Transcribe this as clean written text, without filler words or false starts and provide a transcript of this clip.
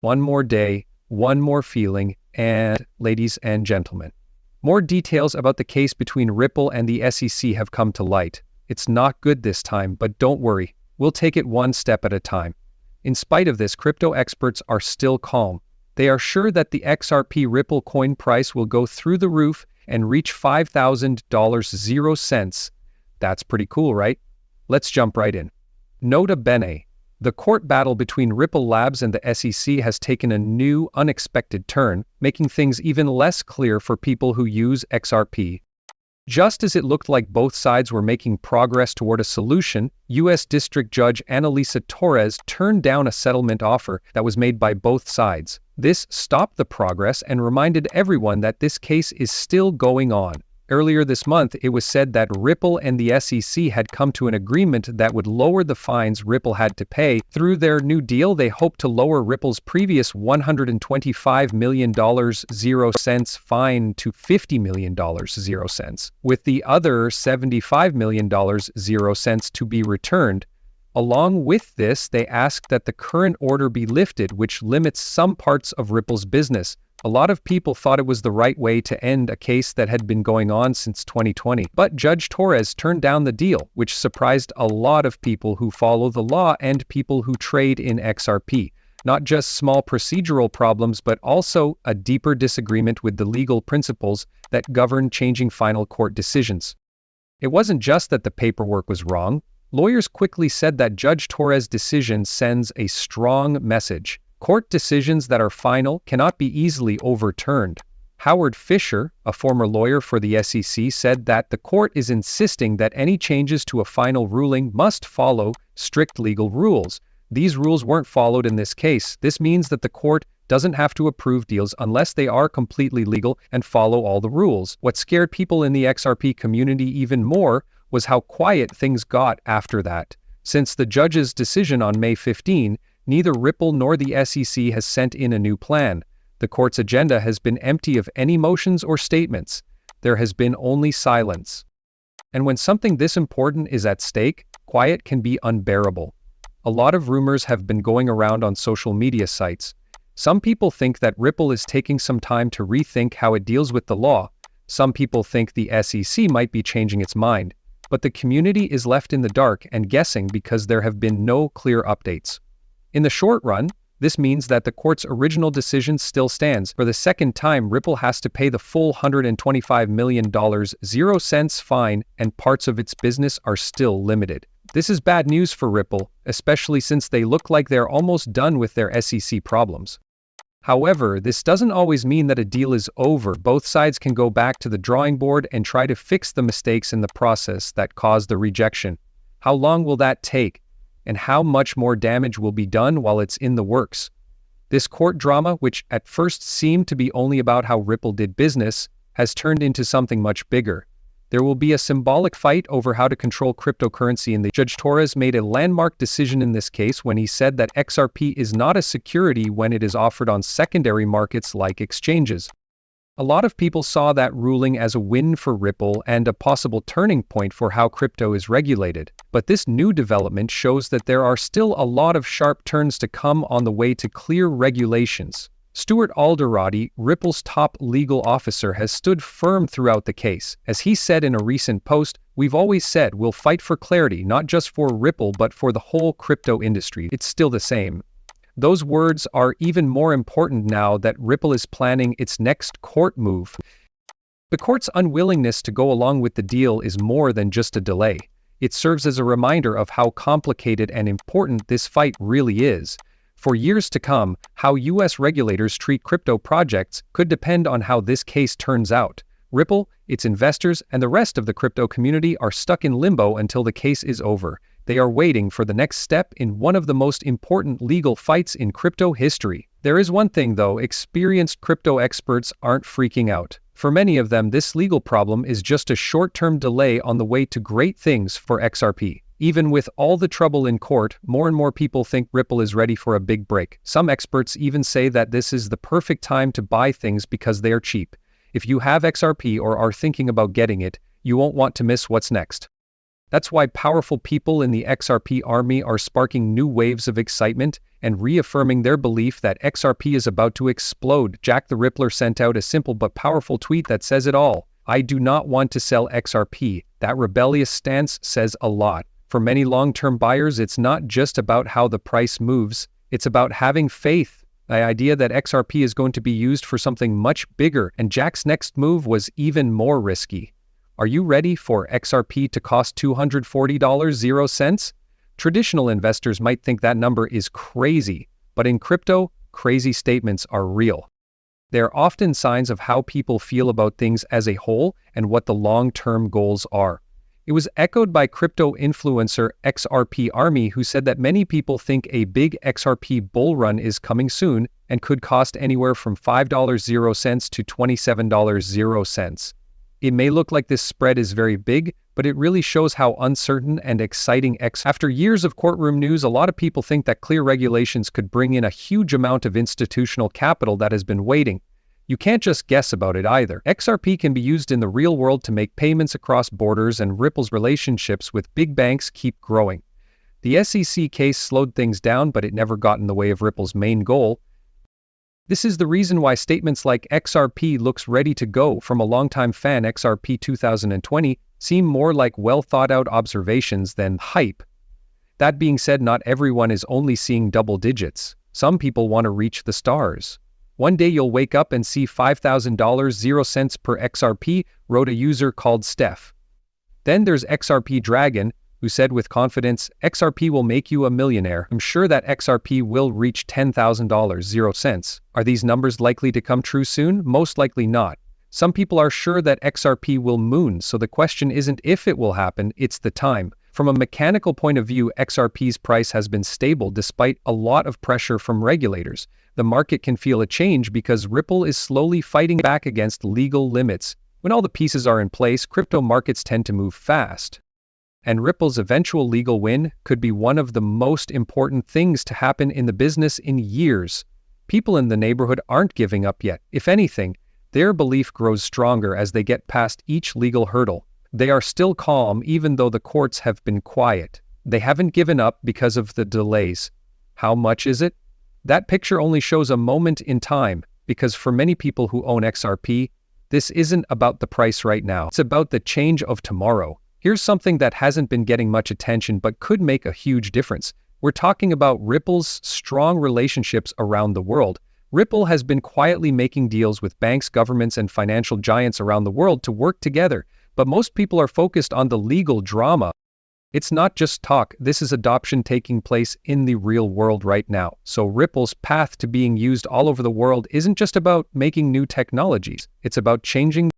One more day, one more feeling, and, ladies and gentlemen, more details about the case between Ripple and the SEC have come to light. It's not good this time, but don't worry, we'll take it one step at a time. In spite of this, crypto experts are still calm. They are sure that the XRP Ripple coin price will go through the roof and reach $5,000.00. That's pretty cool, right? Let's jump right in. Nota bene. The court battle between Ripple Labs and the SEC has taken a new, unexpected turn, making things even less clear for people who use XRP. Just as it looked like both sides were making progress toward a solution, U.S. District Judge Analisa Torres turned down a settlement offer that was made by both sides. This stopped the progress and reminded everyone that this case is still going on. Earlier this month, it was said that Ripple and the SEC had come to an agreement that would lower the fines Ripple had to pay. Through their new deal, they hope to lower Ripple's previous $125 million fine to $50 million, with the other $75 million to be returned. Along with this, they asked that the current order be lifted, which limits some parts of Ripple's business. A lot of people thought it was the right way to end a case that had been going on since 2020. But Judge Torres turned down the deal, which surprised a lot of people who follow the law and people who trade in XRP. Not just small procedural problems, but also a deeper disagreement with the legal principles that govern changing final court decisions. It wasn't just that the paperwork was wrong. Lawyers quickly said that Judge Torres' decision sends a strong message. Court decisions that are final cannot be easily overturned. Howard Fisher, a former lawyer for the SEC, said that the court is insisting that any changes to a final ruling must follow strict legal rules. These rules weren't followed in this case. This means that the court doesn't have to approve deals unless they are completely legal and follow all the rules. What scared people in the XRP community even more was how quiet things got after that. Since the judge's decision on May 15, neither Ripple nor the SEC has sent in a new plan. The court's agenda has been empty of any motions or statements. There has been only silence. And when something this important is at stake, quiet can be unbearable. A lot of rumors have been going around on social media sites. Some people think that Ripple is taking some time to rethink how it deals with the law. Some people think the SEC might be changing its mind. But the community is left in the dark and guessing because there have been no clear updates. In the short run, this means that the court's original decision still stands. For the second time, Ripple has to pay the full $125 million fine, and parts of its business are still limited. This is bad news for Ripple, especially since they look like they're almost done with their SEC problems. However, this doesn't always mean that a deal is over. Both sides can go back to the drawing board and try to fix the mistakes in the process that caused the rejection. How long will that take? And how much more damage will be done while it's in the works? This court drama, which at first seemed to be only about how Ripple did business, has turned into something much bigger. There will be a symbolic fight over how to control cryptocurrency, and Judge Torres made a landmark decision in this case when he said that XRP is not a security when it is offered on secondary markets like exchanges. A lot of people saw that ruling as a win for Ripple and a possible turning point for how crypto is regulated. But this new development shows that there are still a lot of sharp turns to come on the way to clear regulations. Stuart Alderodi, Ripple's top legal officer, has stood firm throughout the case. As he said in a recent post, "We've always said we'll fight for clarity, not just for Ripple but for the whole crypto industry." It's still the same. Those words are even more important now that Ripple is planning its next court move. The court's unwillingness to go along with the deal is more than just a delay. It serves as a reminder of how complicated and important this fight really is. For years to come, how U.S. regulators treat crypto projects could depend on how this case turns out. Ripple, its investors, and the rest of the crypto community are stuck in limbo until the case is over. They are waiting for the next step in one of the most important legal fights in crypto history. There is one thing though, experienced crypto experts aren't freaking out. For many of them, this legal problem is just a short-term delay on the way to great things for XRP. Even with all the trouble in court, more and more people think Ripple is ready for a big break. Some experts even say that this is the perfect time to buy things because they are cheap. If you have XRP or are thinking about getting it, you won't want to miss what's next. That's why powerful people in the XRP army are sparking new waves of excitement and reaffirming their belief that XRP is about to explode. Jack the Rippler sent out a simple but powerful tweet that says it all. I do not want to sell XRP. That rebellious stance says a lot. For many long-term buyers, it's not just about how the price moves, it's about having faith. The idea that XRP is going to be used for something much bigger, and Jack's next move was even more risky. Are you ready for XRP to cost $240.00? Traditional investors might think that number is crazy, but in crypto, crazy statements are real. They are often signs of how people feel about things as a whole and what the long-term goals are. It was echoed by crypto influencer XRP Army, who said that many people think a big XRP bull run is coming soon and could cost anywhere from $5.00 to $27.00. It may look like this spread is very big, but it really shows how uncertain and exciting After years of courtroom news, a lot of people think that clear regulations could bring in a huge amount of institutional capital that has been waiting. You can't just guess about it either. XRP can be used in the real world to make payments across borders, and Ripple's relationships with big banks keep growing. The SEC case slowed things down, but it never got in the way of Ripple's main goal. This is the reason why statements like XRP looks ready to go from a longtime fan XRP 2020 seem more like well-thought-out observations than hype. That being said, not everyone is only seeing double digits. Some people want to reach the stars. One day you'll wake up and see $5,000.00 per XRP, wrote a user called Steph. Then there's XRP Dragon, who said with confidence, XRP will make you a millionaire. I'm sure that XRP will reach $10,000.00. Are these numbers likely to come true soon? Most likely not. Some people are sure that XRP will moon, so the question isn't if it will happen, it's the time. From a mechanical point of view, XRP's price has been stable despite a lot of pressure from regulators. The market can feel a change because Ripple is slowly fighting back against legal limits. When all the pieces are in place, crypto markets tend to move fast. And Ripple's eventual legal win could be one of the most important things to happen in the business in years. People in the neighborhood aren't giving up yet. If anything, their belief grows stronger as they get past each legal hurdle. They are still calm even though the courts have been quiet. They haven't given up because of the delays. How much is it? That picture only shows a moment in time, because for many people who own XRP, this isn't about the price right now. It's about the change of tomorrow. Here's something that hasn't been getting much attention but could make a huge difference. We're talking about Ripple's strong relationships around the world. Ripple has been quietly making deals with banks, governments, and financial giants around the world to work together, but most people are focused on the legal drama. It's not just talk, this is adoption taking place in the real world right now. So Ripple's path to being used all over the world isn't just about making new technologies, it's about changing